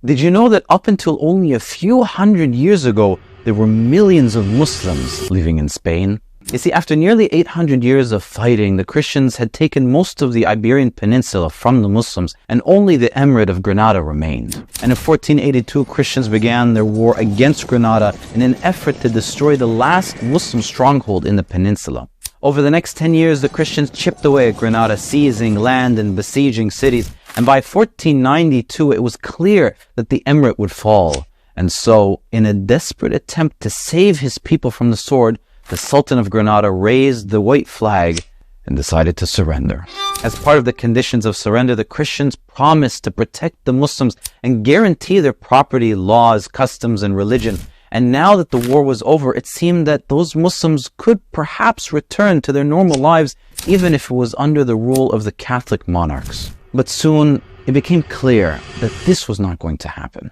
Did you know that up until only a few hundred years ago, there were millions of Muslims living in Spain? You see, after nearly 800 years of fighting, the Christians had taken most of the Iberian Peninsula from the Muslims, and only the Emirate of Granada remained. And in 1482, Christians began their war against Granada in an effort to destroy the last Muslim stronghold in the peninsula. Over the next 10 years, the Christians chipped away at Granada, seizing land and besieging cities. And by 1492, it was clear that the emirate would fall. And so, in a desperate attempt to save his people from the sword, the Sultan of Granada raised the white flag and decided to surrender. As part of the conditions of surrender, the Christians promised to protect the Muslims and guarantee their property, laws, customs, and religion. And now that the war was over, it seemed that those Muslims could perhaps return to their normal lives, even if it was under the rule of the Catholic monarchs. But soon, it became clear that this was not going to happen.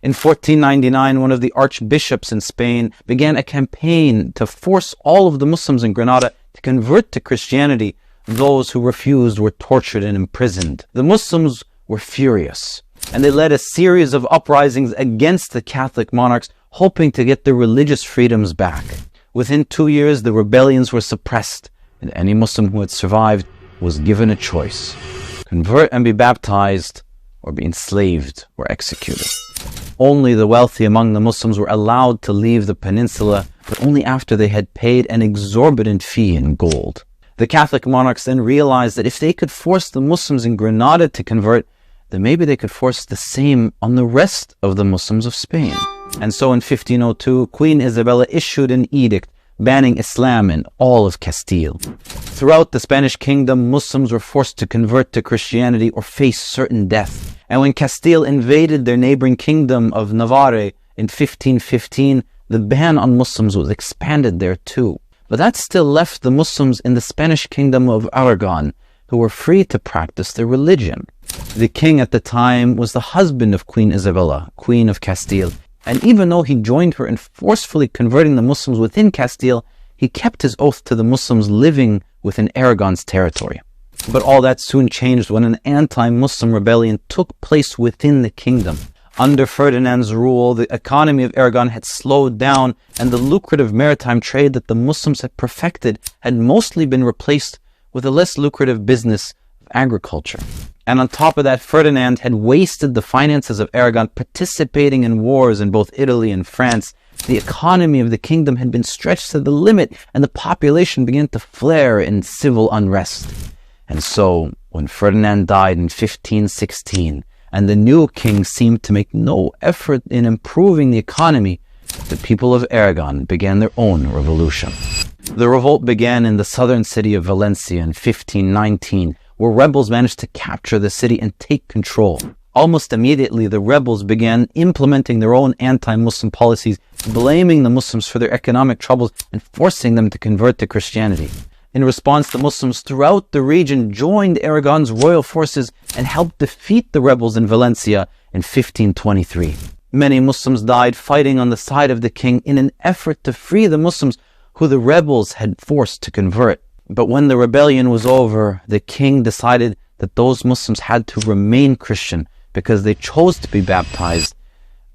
In 1499, one of the archbishops in Spain began a campaign to force all of the Muslims in Granada to convert to Christianity. Those who refused were tortured and imprisoned. The Muslims were furious, and they led a series of uprisings against the Catholic monarchs, hoping to get their religious freedoms back. Within 2 years, the rebellions were suppressed, and any Muslim who had survived was given a choice: convert and be baptized, or be enslaved or executed. Only the wealthy among the Muslims were allowed to leave the peninsula, but only after they had paid an exorbitant fee in gold. The Catholic monarchs then realized that if they could force the Muslims in Granada to convert, then maybe they could force the same on the rest of the Muslims of Spain. And so in 1502, Queen Isabella issued an edict banning Islam in all of Castile. Throughout the Spanish kingdom, Muslims were forced to convert to Christianity or face certain death. And when Castile invaded their neighboring kingdom of Navarre in 1515, the ban on Muslims was expanded there too. But that still left the Muslims in the Spanish kingdom of Aragon, who were free to practice their religion. The king at the time was the husband of Queen Isabella, Queen of Castile. And even though he joined her in forcefully converting the Muslims within Castile, he kept his oath to the Muslims living within Aragon's territory. But all that soon changed when an anti-Muslim rebellion took place within the kingdom. Under Ferdinand's rule, the economy of Aragon had slowed down, and the lucrative maritime trade that the Muslims had perfected had mostly been replaced with a less lucrative business of agriculture. And on top of that, Ferdinand had wasted the finances of Aragon, participating in wars in both Italy and France. The economy of the kingdom had been stretched to the limit, and the population began to flare in civil unrest. And so, when Ferdinand died in 1516, and the new king seemed to make no effort in improving the economy, the people of Aragon began their own revolution. The revolt began in the southern city of Valencia in 1519, where rebels managed to capture the city and take control. Almost immediately, the rebels began implementing their own anti-Muslim policies, blaming the Muslims for their economic troubles and forcing them to convert to Christianity. In response, the Muslims throughout the region joined Aragon's royal forces and helped defeat the rebels in Valencia in 1523. Many Muslims died fighting on the side of the king in an effort to free the Muslims who the rebels had forced to convert. But when the rebellion was over, the king decided that those Muslims had to remain Christian because they chose to be baptized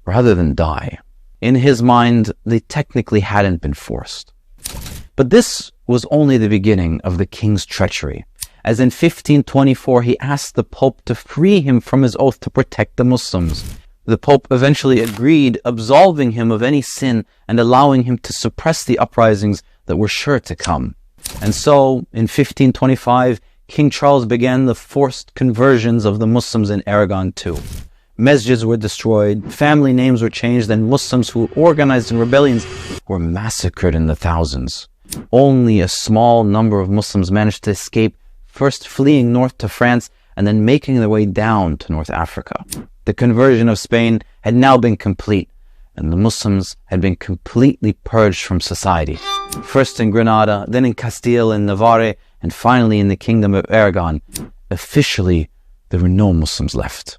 rather than die. In his mind, they technically hadn't been forced. But this was only the beginning of the king's treachery, as in 1524 he asked the Pope to free him from his oath to protect the Muslims. The Pope eventually agreed, absolving him of any sin and allowing him to suppress the uprisings that were sure to come. And so, in 1525, King Charles began the forced conversions of the Muslims in Aragon too. Masjids were destroyed, family names were changed, and Muslims who organized in rebellions were massacred in the thousands. Only a small number of Muslims managed to escape, first fleeing north to France and then making their way down to North Africa. The conversion of Spain had now been complete, and the Muslims had been completely purged from society. First in Granada, then in Castile and Navarre, and finally in the Kingdom of Aragon. Officially, there were no Muslims left.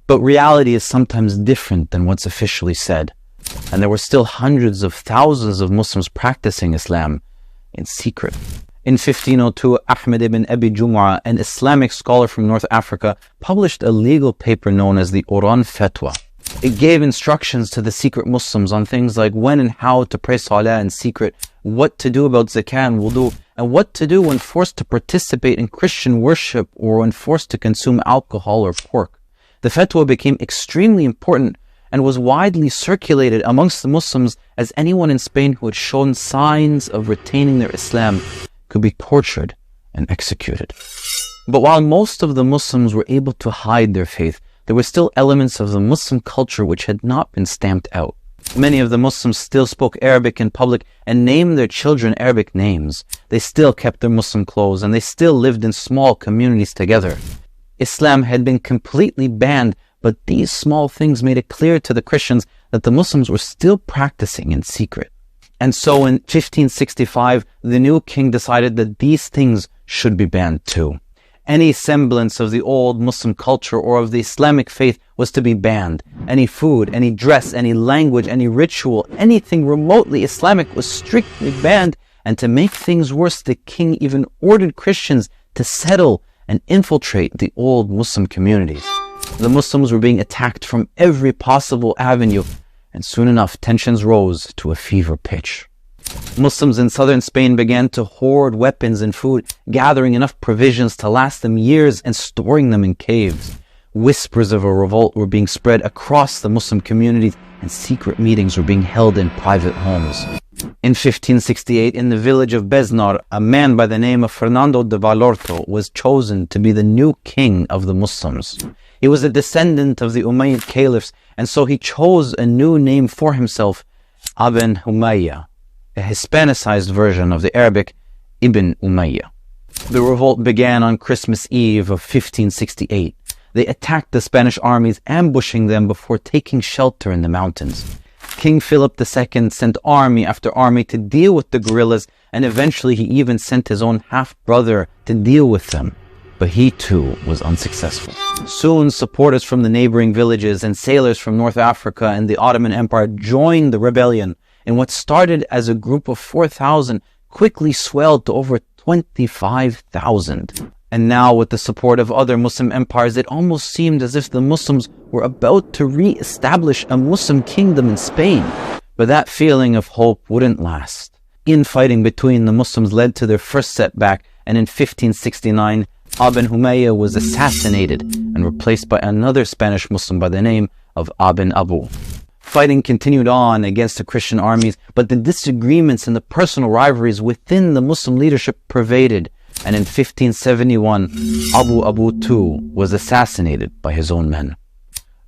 But reality is sometimes different than what's officially said, and there were still hundreds of thousands of Muslims practicing Islam in secret. In 1502, Ahmed ibn Abi Jum'a, an Islamic scholar from North Africa, published a legal paper known as the Oran Fatwa. It gave instructions to the secret Muslims on things like when and how to pray salah in secret, what to do about zakah and wudu, and what to do when forced to participate in Christian worship or when forced to consume alcohol or pork. The fatwa became extremely important and was widely circulated amongst the Muslims, as anyone in Spain who had shown signs of retaining their Islam could be tortured and executed. But while most of the Muslims were able to hide their faith, there were still elements of the Muslim culture which had not been stamped out. Many of the Muslims still spoke Arabic in public and named their children Arabic names. They still kept their Muslim clothes and they still lived in small communities together. Islam had been completely banned, but these small things made it clear to the Christians that the Muslims were still practicing in secret. And so in 1565, the new king decided that these things should be banned too. Any semblance of the old Muslim culture or of the Islamic faith was to be banned. Any food, any dress, any language, any ritual, anything remotely Islamic was strictly banned. And to make things worse, the king even ordered Christians to settle and infiltrate the old Muslim communities. The Muslims were being attacked from every possible avenue, and soon enough tensions rose to a fever pitch. Muslims in southern Spain began to hoard weapons and food, gathering enough provisions to last them years and storing them in caves. Whispers of a revolt were being spread across the Muslim communities, and secret meetings were being held in private homes. In 1568, in the village of Besnar, a man by the name of Fernando de Valorto was chosen to be the new king of the Muslims. He was a descendant of the Umayyad caliphs, and so he chose a new name for himself, Ibn Umayyah, a Hispanicized version of the Arabic Ibn Umayyah. The revolt began on Christmas Eve of 1568. They attacked the Spanish armies, ambushing them before taking shelter in the mountains. King Philip II sent army after army to deal with the guerrillas, and eventually he even sent his own half-brother to deal with them. But he too was unsuccessful. Soon, supporters from the neighboring villages and sailors from North Africa and the Ottoman Empire joined the rebellion, and what started as a group of 4,000 quickly swelled to over 25,000. And now, with the support of other Muslim empires, it almost seemed as if the Muslims were about to re-establish a Muslim kingdom in Spain. But that feeling of hope wouldn't last. Infighting between the Muslims led to their first setback, and in 1569, Ibn Umayyah was assassinated and replaced by another Spanish Muslim by the name of Ibn Abu. Fighting continued on against the Christian armies, but the disagreements and the personal rivalries within the Muslim leadership pervaded. And in 1571, Abu too was assassinated by his own men.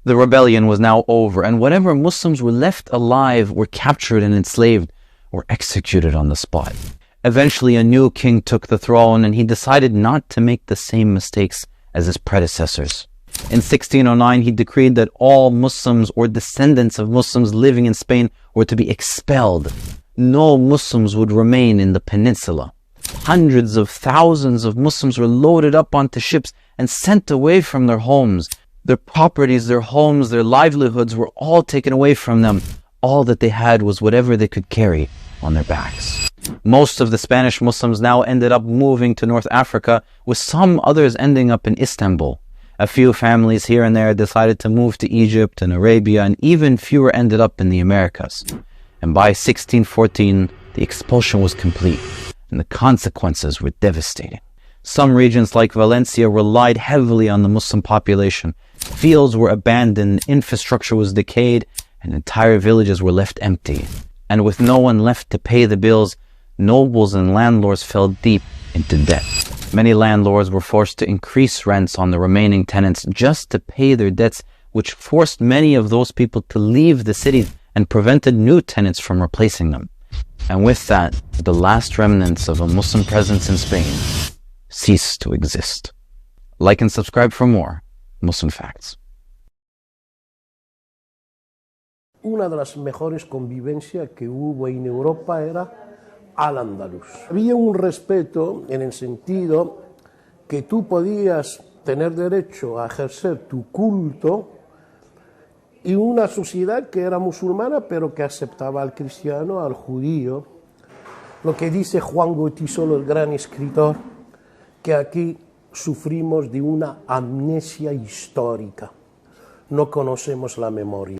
The rebellion was now over, and whatever Muslims were left alive were captured and enslaved or executed on the spot. Eventually, a new king took the throne, and he decided not to make the same mistakes as his predecessors. In 1609, he decreed that all Muslims or descendants of Muslims living in Spain were to be expelled. No Muslims would remain in the peninsula. Hundreds of thousands of Muslims were loaded up onto ships and sent away from their homes. Their properties, their homes, their livelihoods were all taken away from them. All that they had was whatever they could carry on their backs. Most of the Spanish Muslims now ended up moving to North Africa, with some others ending up in Istanbul. A few families here and there decided to move to Egypt and Arabia, and even fewer ended up in the Americas. And by 1614, the expulsion was complete, and the consequences were devastating. Some regions like Valencia relied heavily on the Muslim population. Fields were abandoned, infrastructure was decayed, and entire villages were left empty. And with no one left to pay the bills, nobles and landlords fell deep into debt. Many landlords were forced to increase rents on the remaining tenants just to pay their debts, which forced many of those people to leave the city and prevented new tenants from replacing them. And with that, the last remnants of a Muslim presence in Spain ceased to exist. Like and subscribe for more Muslim Facts. Una de las mejores convivencias que hubo en Europa era al-Andalus. Había un respeto en el sentido que tú podías tener derecho a ejercer tu culto y una sociedad que era musulmana pero que aceptaba al cristiano, al judío. Lo que dice Juan Goytisolo, el gran escritor, que aquí sufrimos de una amnesia histórica. No conocemos la memoria.